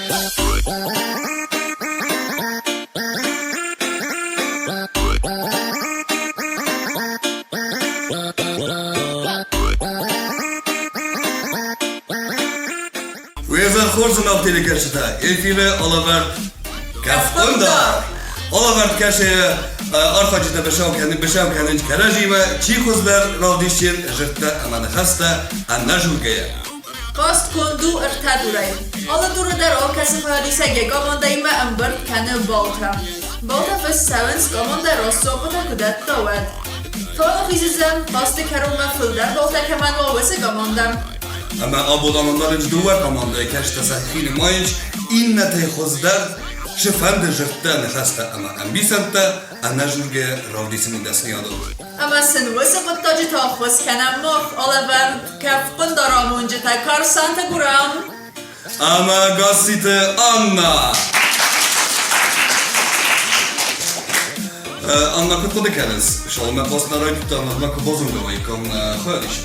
Wezen Gorzen op de kerstdag. Elfile Oliver Kafkunda. Oliver Kashe arkacıda beşavkenin karaji ve çiğkuzlar ravdişin jırtta aman hasta anajulgaya. Qast kundu irtaduray. Alla durudar o kasım hadise gegamandayım ve ambert kanı balta. Balta fes sevens gamanda rostopata kudat tawad. Tala xizizem qast karum ve fıldar balta keman vavası gamandam. Ama abulamanların duvar komandaya kerşte sahili mayınç innete xuzdar şifande jırtta hasta ama ambisanta anajulgaya ravdişin desni adı. Ama sen vası qıttacı taqvız kanam moh Oliver Kafkunda ramuncu takar santa guram. Ama gasite Anna. Anna kutladı kendiniz. Şalma basına rayıpta anlatmak bozuldu vayıkam xöliş.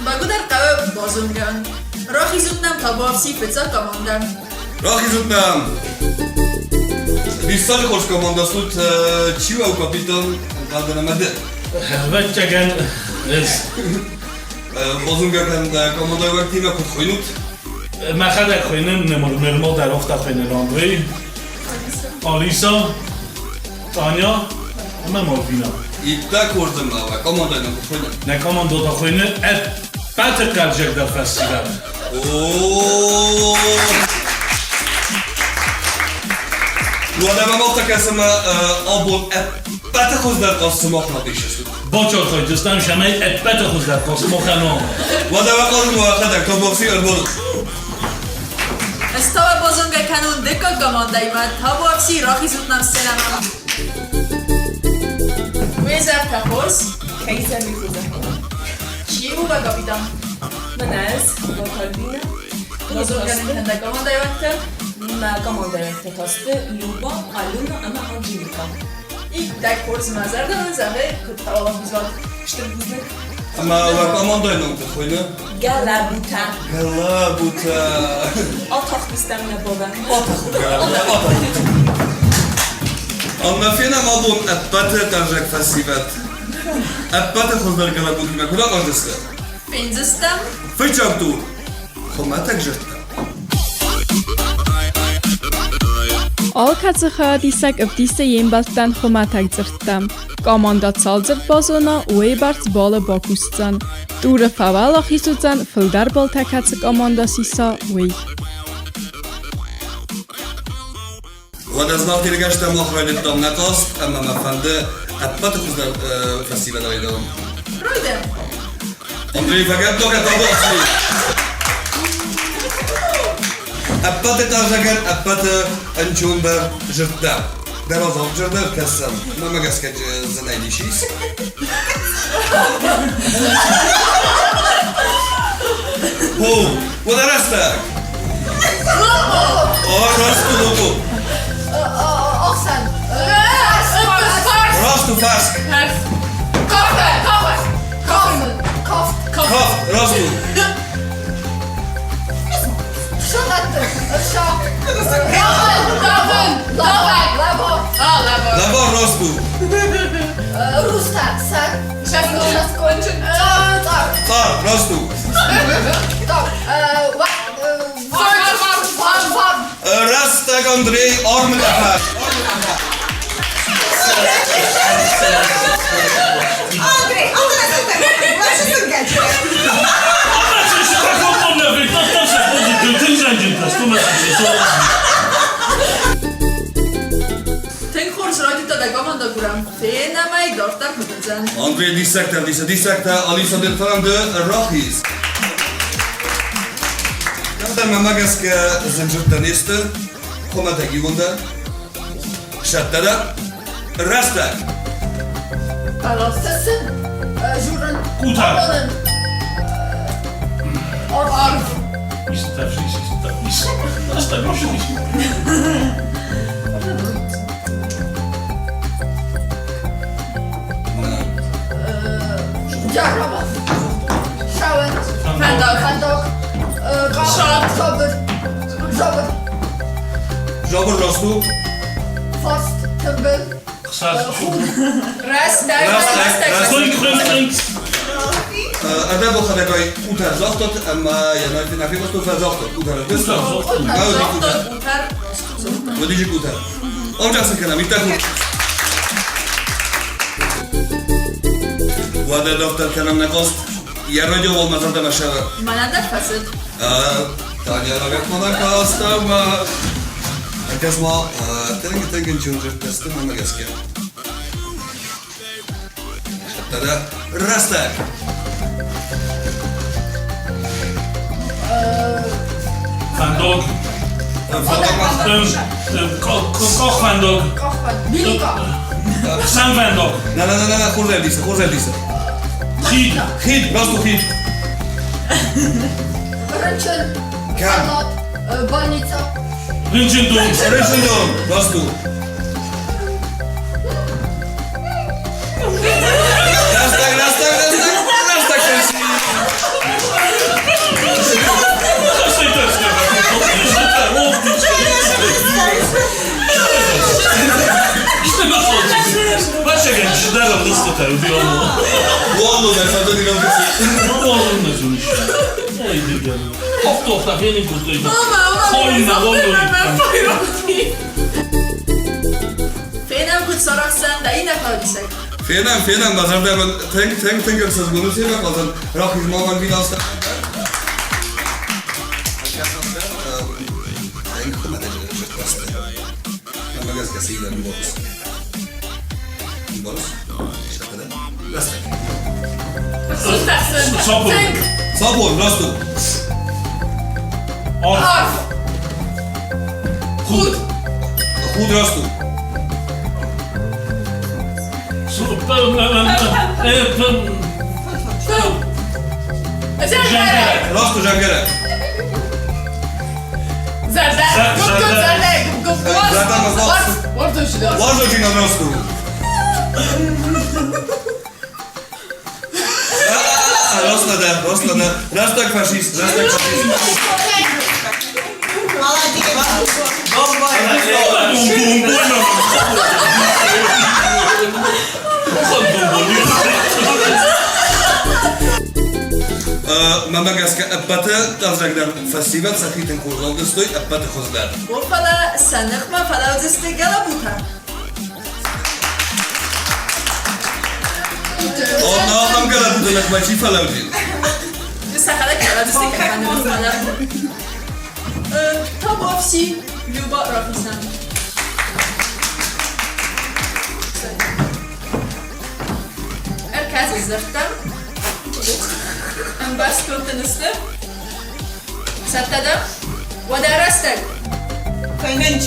Bagudar qağı bozungan. Rahi zutnam tabavsi fıtsa kamandam. Rahi zutnam. Biz hoş komandasut çiva u kapitan kadınamadı. Vecegen Bozungan komandaya vakti ve kutkoynut. مخدر خوینم نمو در وقت خوینه راندوی آلیسا تانیا من مالفینا İpta kurdum ama komandayla kutkoynut. نه کامان دوتا خوینه ات بطر قلجک در فستیول Ooo. Bu adama malta kasıma abon bata xuzlar qasım oxna deşesud. باچار خواهی دستم شمه ات بطر خوز در قاسم خنام Bu adama qazım vaxada kabafsi örbol. Estava bozunga kanun deka gamandayım ve tabavsi rahi zutnam selamam. Wezer tapos. Kejser Mikroza. Çiğu ve kapitan. Manaz, Bakalbina. Bozunganın kanda gamandayım vakti. Ma komandaya tetastı Luba, Aluna ama Angelika. İlk tek kurs mazarda ben zahe kutta olan biz var. İşte bizlik. Ama va komandayla kutkoynut. Galabuta. Gala buta. Atak istemle baba. Amma fena abon bata tarjak festivat. Bata xuzlar gala buta kula qazısı. Penzistem. Fıçak dur. Xomatak jırtta. Alkatsacha disek auf diese jembaltan chomatak zirtam. Komanda calzir bazona uebarts bala bakustan. Dure favala chisutan fildar baltakatsa komanda sisa uei. Vada znał dirigaszta mochroidet dom natos, amma mafande bata xuzlar festivat aydalım. Roydem. Andrei fakat doka tabosli. Bata tarjagan bata ançumbar jırtta. Deraz avcırdır kassam. Mama gaskaj zanaylişiz. Ho, vada rastak. Rastu logo. Oxsan. Rastu fask. Kaf, rastu. Labo rastu. Rustak, sak. Tar, rastu. Rastak Andrei Armutafar. Andrei, başlasın gelecek. Ten kurs roydita da gamanda guram. Fena may dortar mıtıcan. Andrei disakta Alisa del Farande Rahis. Kadar mamagaska zincirten este, komata givunda, şattara, rastak. Alastasın. Jurun. Kutar. Alın. Arf. Istawszy. Jarraba. Szałem. Fendok. Szat. Zobyr. جابر راستو Fast, tümbül. Rastak. أدب خدای اوتر زاختت اما یعنی نفی باستو فزاختت اوتر بست ودیجی اوتر آنجا سکنم ایتاکو وده دفتر کنم نقاست یه رادیو و مزرده مشاور Manada fasıd. Tanya nawet modanka ostała. Jakaś ma ten ciąży testy mamy gaskie. Tada rastak. Van Dog. Koch Van Dog. Biliko. Sam Van Dog. Na, kurzel lisa. Hit. Hit, prosto hit. Ręczyn. Kam. Salot. Bolnica. Rynczyn Ryszydon, prosto. Rastak kręci. Patrz jak ja ci dałem listę tę ubioną. Łonu, na to nie robię. Łonu na zuniś. No i dybian. Oftop na wiele górtej. Mama, Kolin na łonu i Fena gut soraksan da yine kalbisek. Fena, mazarda ben tänker söz konuşuyor bazen rakip maman biraz da. Ama gaz kasiyle box. Box. İşte kadar. Lastik. Sabun. Tank. Sabun, rastu. Arf. Arf. Hud. Hud rastu. Zerdek. Rastu jangere. Zerdek. Gut, zerdek. Gut, Важно чи на rastu. Rosnada. Rastak faşist. Mama gaska appata tazragdan festival sakhitin kuruldu stoy appata khuzlar. Fala sanıkma fala uziste galabuta. Ona ham galabu demek maçı falan değil. Sakala kala uziste galabuta. Tabu ofsi Люба Рафисан. Herkes zırttım. Baş kurtuluştu. Sattadım. ودرستك. Fenç.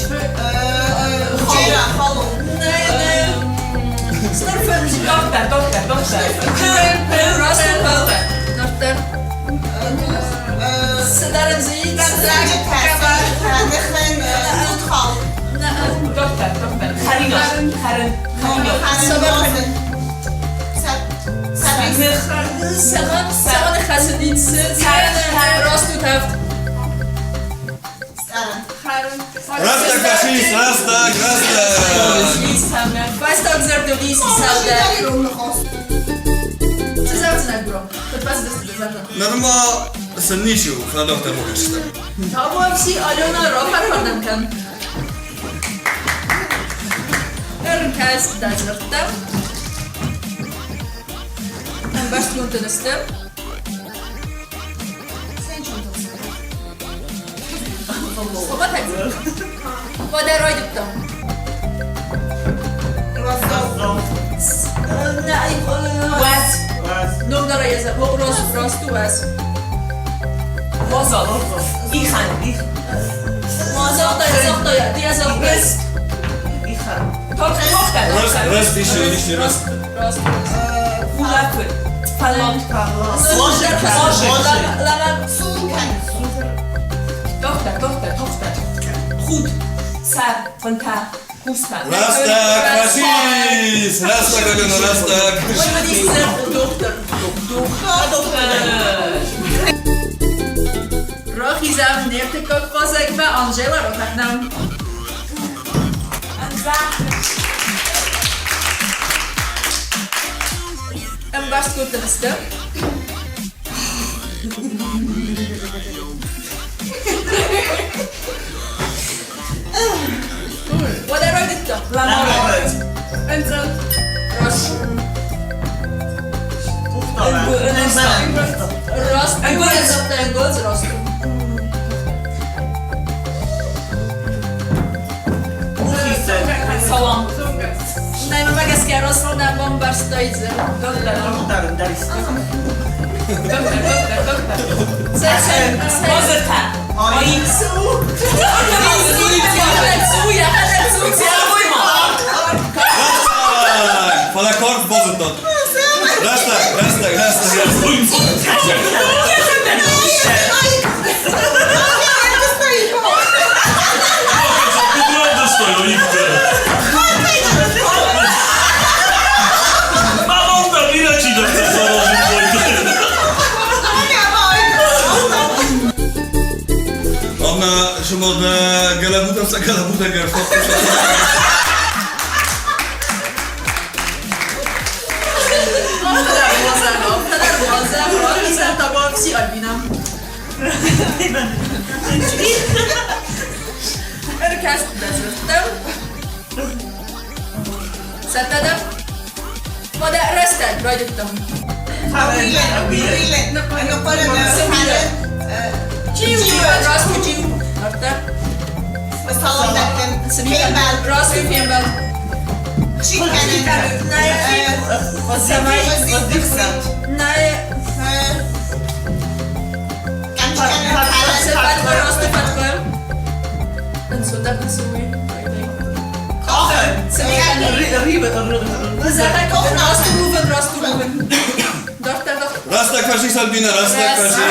Cera. Halon. Ne? Sınıfım. Doktor. Rastım. Doktor. Sıdarım zeyt. Zerge tersi. Nıxın. Utxal. Doktor. Karın. Sabah. Sabah. Saman xasidinsi. Rastu taft. Rastak faşist, rastak. Başta obserwowaliśmy saldę. Co za ocena górą? To dwa zdecyduje za to. Norma sennişu falan doktor mówisz. To było wsi Aliona Ropa Kordankan. Herkes dazırttı. Baş kurtuluştu. Baba takdir. Vada roy tuttum. Was. Numara yazar. Rostu was. Mozart. İhan. Zokta ya. Diye zokta. İhan. Doktor. Rast işi rast. Rostu. Ulakı. Palantka. Sulkan. Doktor. Goed. Sar. Fanta. Hustan. Rastak faşist. Rastak Aliona rastak. Doktor. Rochizam nirtekok pozek ve Angela Rotaknam. Barst gut ist What are you doing? Enzel. Rost. Rost. Engels. Rost. Salam. Najmä mäkäskään rostnaan bombasta itse. Pozerta. Fala kort bozutot. Rastak. Naprawdę stoją i Mamą tam i leci do tego założyć Ona şumada galabuda gerfot. Robi za tobą wsi Albina. Erkast bezrostem. Satada. Poda restet, rojduttum. No parę Ciu, rostu ciu. Arta. salondakken. Svimbal, rostu fimbal. Chicken. Nej. Sepat ko rostu pat ko. En sudah kusui. Zatak rostu moving. Dokter. Rastak faschis Albina, rastak faschis.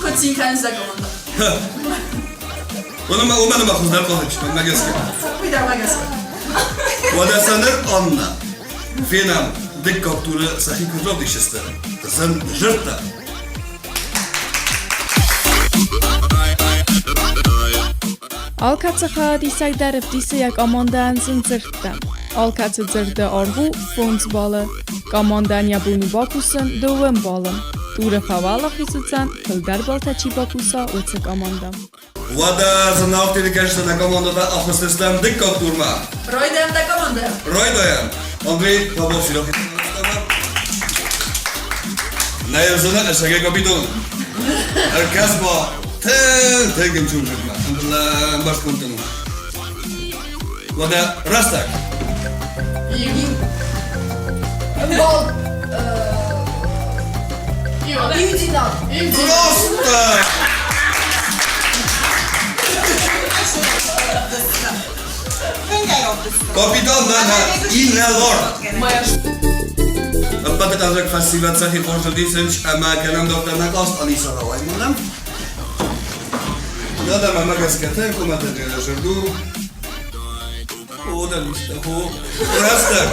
Kucing kan zagomondo. Ona ma khuzdar qo'yich, magaska. Vida magaska. Wada sanır Anna. Fenam dik kaptura sahi kuzlov dişester. Sen jırta. Alkatsacha disagdarif disa jak amondansin zirtta. Alkatsa zirda arvu fondsbalı. Kamondan yabunu bakusun dövün balın. Tura favala xisutsan kıldar baltaçi bakusa utsik amandam. Wada zanavtili každa na komandada afsistem dik kapturma. Rojdem da komanda. Roydoyan. Andrei Pavlovsky. Na yazına eşege kapiton. Herkes ba. Tegim çumjukma. Alhamdulillah baş kontanu. Wada rastak. Bol. Yüzünden. Rastak. Kapitan da inador. البطل أزرق فسيبات ساخي خورج ديسنش أما كلام دكتور نقص أني سراوي منام. هذا ما مجلس كتير كم تجري جردو. هو ده لسه هو. راستك.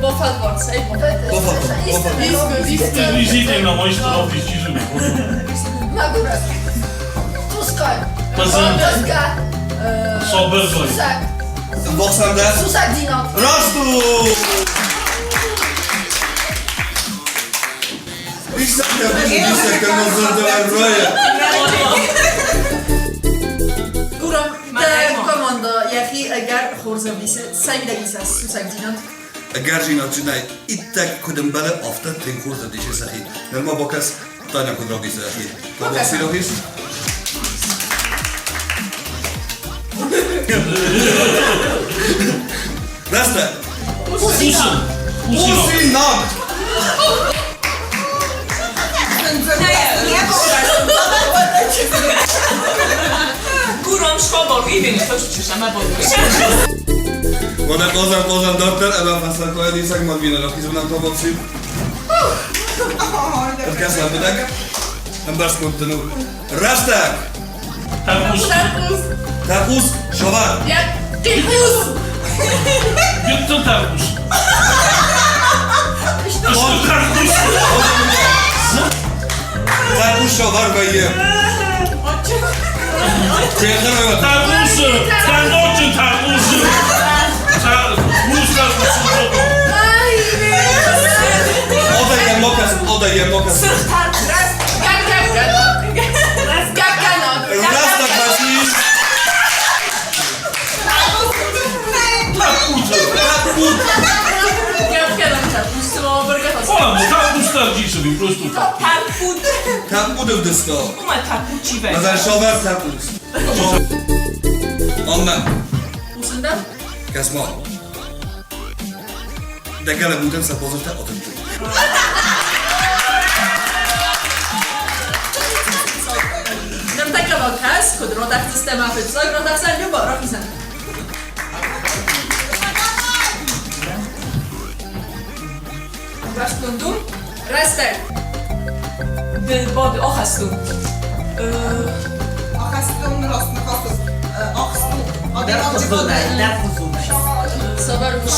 Bofat var, säg bofat. Ten wizytę na moim stanowisku ściżymy. Magura. Tuskaj. Pazanta. Soberzoj. Susak. Boksanda. Susak dinot. Rastu. İşte kırmızı arroya. Uram, te komando, jaki egar chorza bise, sajda gisa susak dinot. Garjina tonight itak kudem bala after ten kurza dishe sahi. Nerma bokas tanya kudra bisa sahi. Kudra silohis. Rasta. Usin. Usinat. Kuram szkoda, wiem, to przecież sama Wada kozan doktor ama fasal koya disak malvina lo hizunam to boksi. Podcast la bedak. Ambas kontenu. Rasta. Takus shovar. Ja, tikus! Gdzie to targus? To targus? شاور و یه چیخه رو ترموزه تناچه ترموزه ترموز o da je mokas Rasta kwasisz O, tarbuz tercih sobie, po prostu tak. Tam budę w dysto Uma tapuci A za şover tam budus Ondan Usundan? Kasma Dekale budem sa pozorta o tym Nem taka walkas, kod rodak systema fycog, rodak sa ljubo, roki san. Wasz tundu? Restek. Bod ochastum. Ахастун рост на хостус. Ахсту. Один обжиг один. Sobar uş.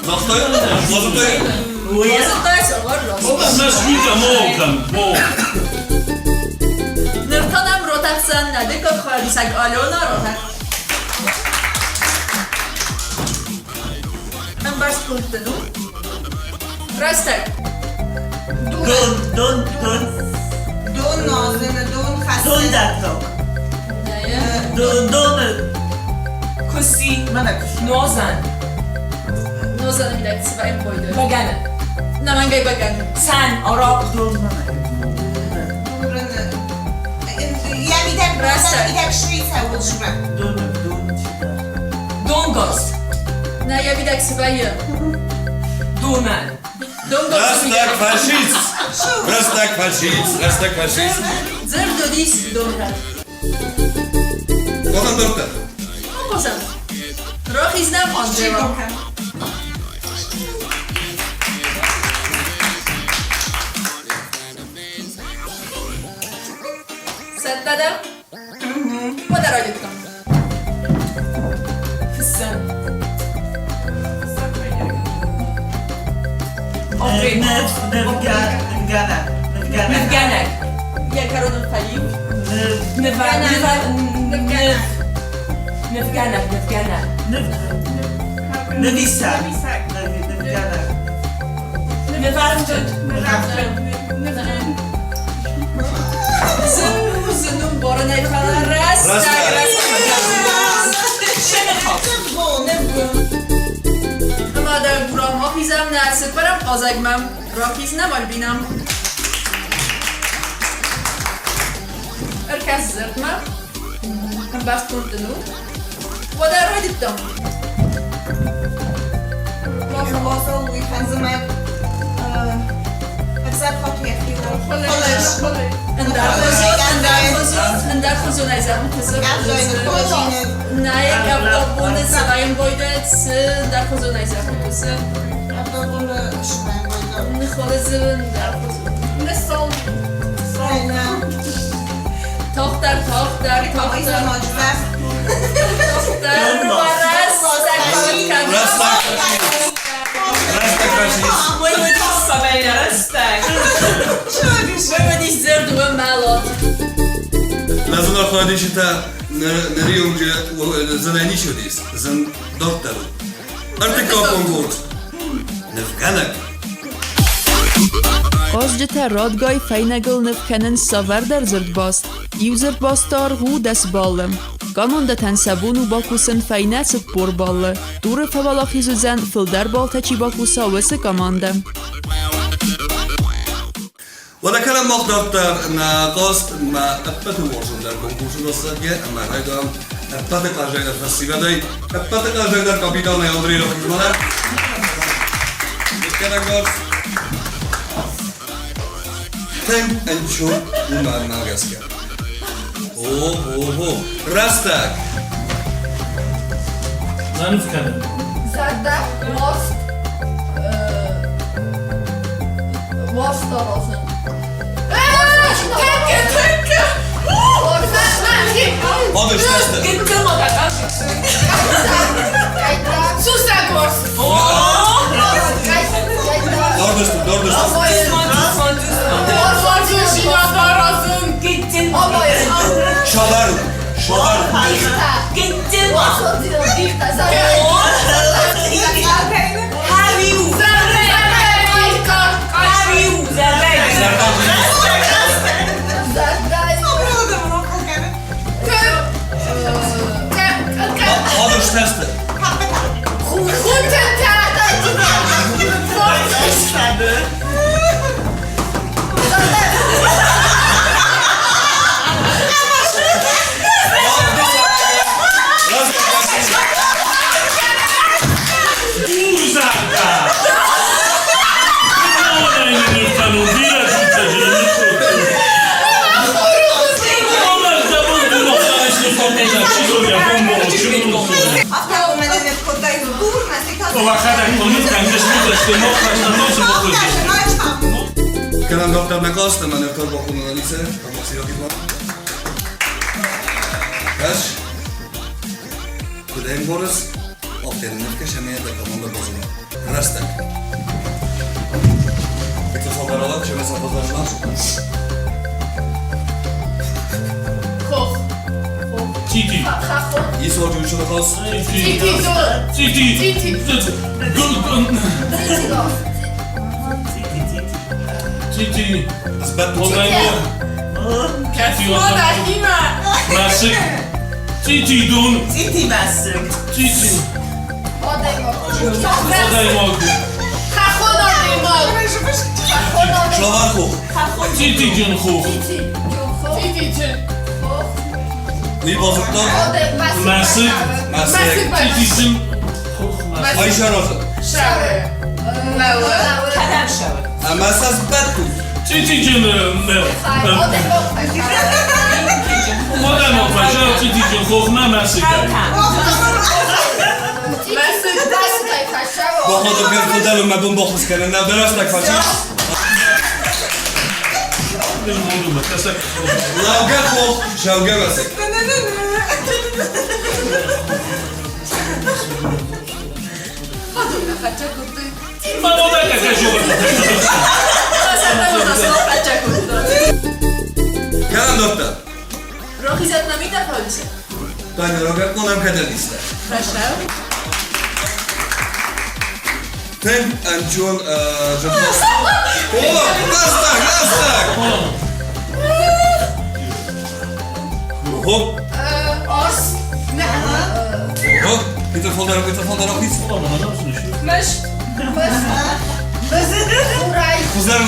Zostaje? Zostaje? Wasıl da sobar los. O da nazwika mołkan, bo. Nırtanam rotak san nadyko khalisak alona rotak. Ambars punktunu. Restek. Дун назлина, дун хасин. Neye? Kusi. Nozan. Nozanı bir dakika sıvayım koydu. Bagana. Namangay bagan. San. Arap. Я видак Растак. браса, видак швейца улжма. Dongos. Neye bir dakika sıvayım. Duman. Dongos. Rastak fascist Rastak fascist Rastak fascist Zır dodis donrat. Ondan dörtte Opozam. Roh iznam ondreva. Sen tadam? Poder olyutkam. Fısın. Ofrin. Nefganek. Yakaronun talim. Nefganek. Nefganek. Nefganek. Nefganek. Nevartut. Zınım borunay falan rastak. Ama da buram hafizem nasip param qozagmam. Rafiz nem albinam. Erkas zırtma. Bas kurtunu. Vada radittam. واصل ويخنزمك أجزاء خطية خلش Ender khuzun ayzam kızım. أجزاء الكولاجين Naye kapabunu sıvayım boyda ender khuzun ayzam kızım. أفضل شبان ولا Nixolazın ender khuzun. Nesol. أنا Tohtar. إذا ما جزاء Tohtar. Varas. Rastak Rastak fascist Выводи зерду в малот. Lazım arkadaşı ta nereye önce zanani şudis zan doktor artık kapongurt Nefkanak Qozjita rodgoy feynagil nivkenen saver zrdbost. Iu zrdbostar hu des ballem. Kamonda tensabunu bakusin feynatsit porballe. Dure favalachizuzen filder baltachi bakusa wisse kamanda. ولا كلام مقدار ان قاست ما ابتدوا وصل در کنکورس دوستگی اما هایدام ابتدا کارجای در فستیوالی ابتدا کارجای در کاپیتان یادری رو می‌کنم. می‌کنم گفت تن انچو اون ناگس کرد. اوه راستک. Zanifkanem. Zerda, most, most olsun. Tänke! Odur teste. Gittim o da. Sus sen gors. Doğru dostum. وقت کنید کنیش می‌داشته ما خواستم بخورید. Kanam doktor nakosta man jag tar bakom analyser. Jag måste göra det. Kaç? Kudayım Boris. Aferin nefke şemeye de kamanda bozulma. Rastak. Peki sorular alalım. Şöyle sapazlarına. خوخ تیتی خخو İyi sorucu uçunu kos. تیتی دو تیتی تیتی Azbat tutsa. مزایمو مدهیمه مسک تیتی دون City bastır. تیتی آدیما مزایمو خخو دادیما خخو دادیما Şlavar kok. تیتی جون خوب تیتی جن İyi bozuktan. مسک Meslek. تیتی جون Ayşe Rosa. شاوه موه کدر شود Ama esas bat kok. تیتی جون مزایمو فشار تیتی جون خوب نه مسک مسک دست تایفشه Bu arada bir kudalım ben bunu bakmış kendine. Ne rastak façı? Lavga kok. Şavga meslek. خودونه خچه کردی من مادر کشو اصلا نمونده خچه کردی Kanam doktor. روخیزت نمیده پالیسه Tane rogat konam kadar ister. رشنو Ten ançon jatmas. Oh, rastak. Hop, آس نه hop. Bitte fotoğraf hiç. مش بس ورای Kızlar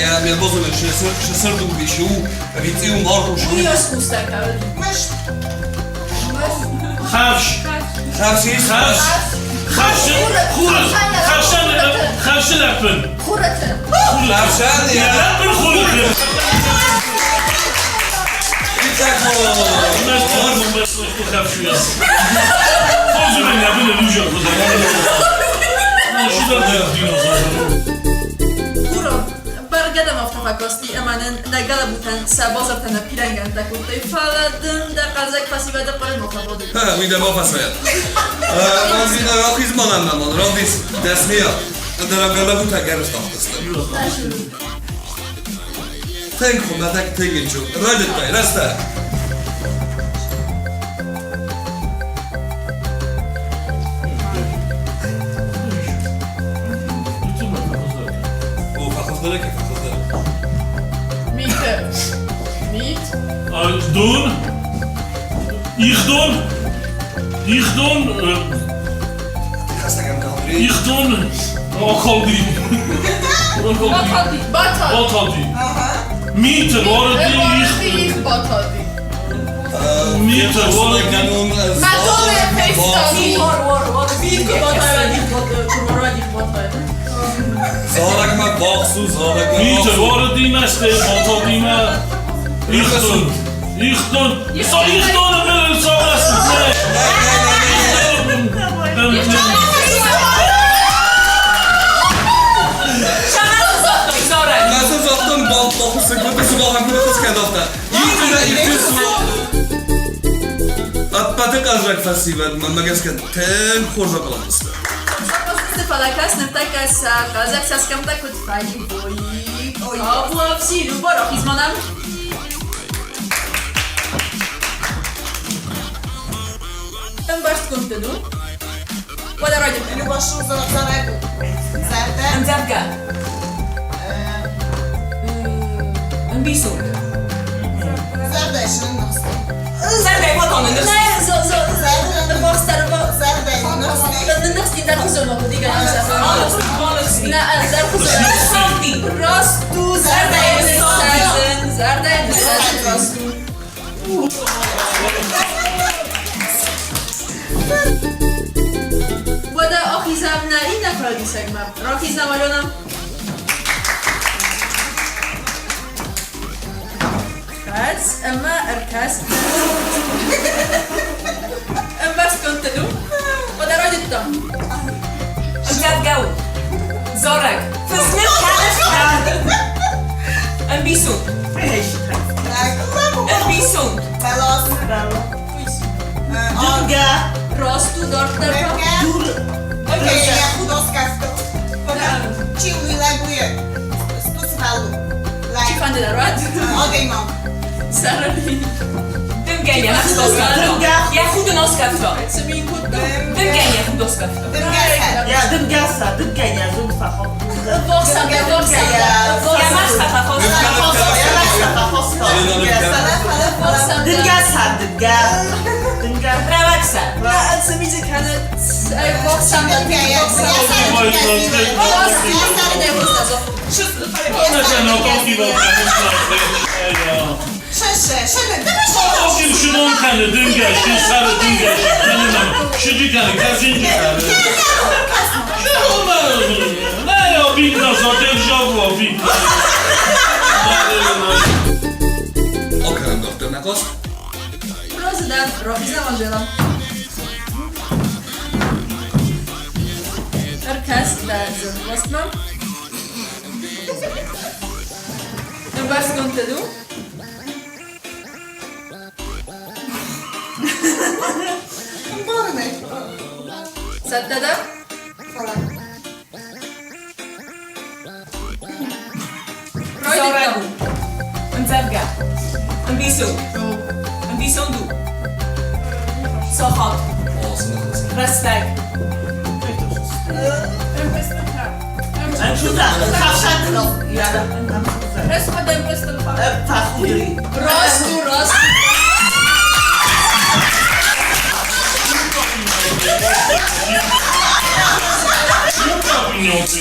ya bir bozulur. Şu sırdım bir şu. Bitiyor marko şu. نیاز کوسته کرد Mış. خفش Hapsiz. خفش لپن خورته Tavşan ya. لپن خورده Bir tak Kuro, برگردم افتفاکاستی امانن نگلا بودن سبازر تنه پیرنگن تکوتی فالدن در قلزک فسی و در قرن مخابادی Ha, bir de bafas hayat. Ben bir de rokiz malanlam on. Rokiz desmiya. Andara gala bu takarız tahtası. Thank you, matak tegin şu. Radet bay, rasta. O fakızları ki fakızları. میته میت دون ایخدون Hastakam kaldırıyor. ایخدون آکالدی باتادی باتادی میتر واردی باتادی باتادی میتر واردی Kanun مدونه پیستانی بیت باتادی باتادی Zarak ma baksu, zarak ma میتر baksu. واردی مسته باتادی ما ایخدون ایخدون من سال است Nasıl zaten baksu sıkıntısı olan bir kız kadafta. İlk su. Atpatı kalacak festival. Mama gezken ten korza kalamızdı. فلکس نمتک قازک ساسکم تا کد فایی بویی آبو افسی رو برا خیزمانم ام برست کنت دو ولا راجل Eli başı zarar. Zerde. انزبقة انبيسو Zerde işinin nasıl? سرقة بطن النفس نه زو باست در با Zerde işinin nasıl? الناس دي در خزر ما بدي قال خالص لا در خزر صوتي راستو زرده نستازن زرده نستازن راستو ودا آخی زمنا این نکردی سگمم راکی زمالونم خاص اما اركاس ام بس كنت له ودا راجل زارك فسمت حالك انبيسون انبيسون خلاص Druga. Prostu do Okej, ja chudoska w to. Ci uleguje. Stuswalu. Ci fandy da rad? Okej, mam. Sarali. دمجانية يا خود ناسكا فتا سمين كنتو. دمجانية خود ناسكا فتا Dymgasa. Ja, dymgasa, dymgania, zumfa, Boksam, يا ماسكا فتا dymgasa, dymga, رواكسا لا سميزي كانت boksam da One się napokiwał, Okiem Szymonkanı, dyngaşı, sarı dyngaşı, kanından şıcıkanı, kazincıkanı. Şu olmaz mı? Ne ya, bitna zaten żabła, bitna. Okrem doktor na kos. Prezydent robi założyła. Orkestra z Westman. Numer skąd tylu? Saddada? زارك انزبجا انبيسون انبيسون دو صخات Ağzını kısın. رستك Anchuta, kawszatno, ja, Responden Bristol Park. pachudri. Rostu. Szybko pieniądze,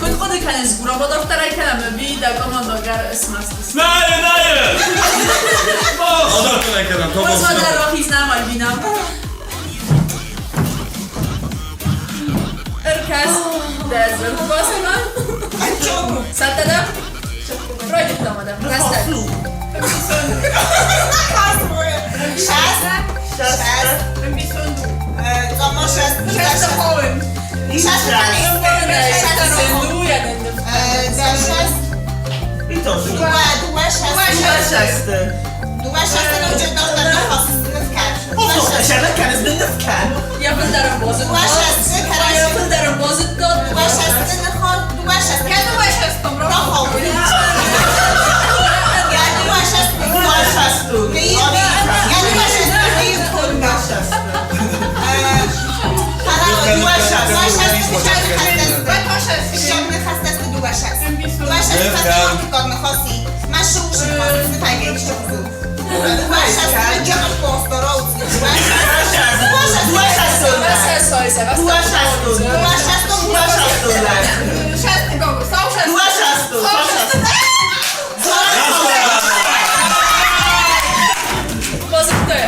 Kod chody kane z górą, bo do wczoraj kanamy bida, komando gar smasty. Daję! O doktor ekran, to Pozwala mocno. rohi znam Albina. Desert Bosman. Saddada? Projekt to madam. Restek. I to, że o to, że się lekarz z dymówkan. Ja będę robozy. Ja będę robozy to.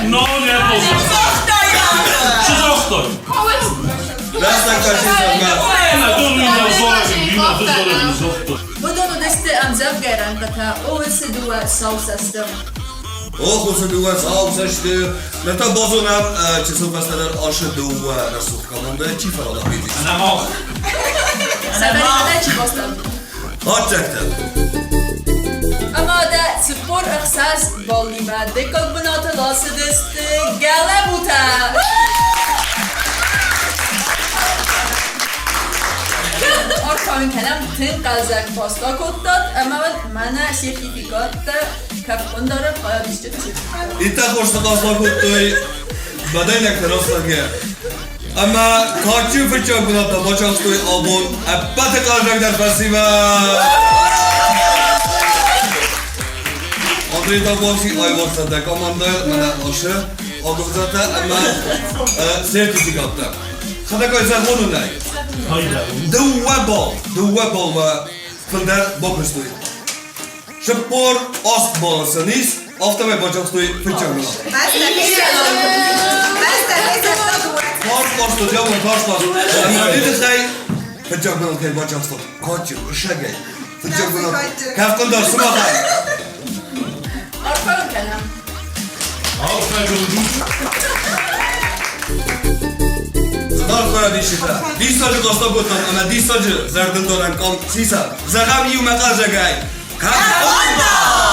No nie pozwól. Czy zostań? Raz tak się Nie, na dumny na zorek, wina, to zorek zostań. Budonu desty amzav garan taka ovesi dua sausastem. O, co była zaobseśny. No to bozu nam, czy są was nadal oszydył rasów komandę, ci farola wiedzieć. Na moch. Sabari ci bostam. Chodź jak ten. Amada spor ihsas bolima dekod bunata losi desty galabuta. Orkan kalam tin qalzak posta koddat ama mana sertifikatta kafon dاره paya düştü. I tak hoşta kasla kutluy. Baden jak teraz takie. Ama karşı fıçak buna da boçak stoy album. Apate kalacak der festival. Andrei Dagosi ayvarsa da komanda mana aşı. Organizator ama sertifikatta. Kada koysa bunu ne? Hayda. The webal ve fıldar bakıştoy. Şapor ostbolsanız hafta ve boçak stoy fıçak buna. Kartlaştı diyorum kartlaştı. Ama ne de fıçak buna kay boçak stoy. Kaçır ışa gel. Fıçak buna. Kafkın da sıma kay. Orkan kalam. Aferin. mana dişita. Disacı qasta botan ama disacı zerdin dolan kam sisa. Zagam yu maqaza gay. Kamonda!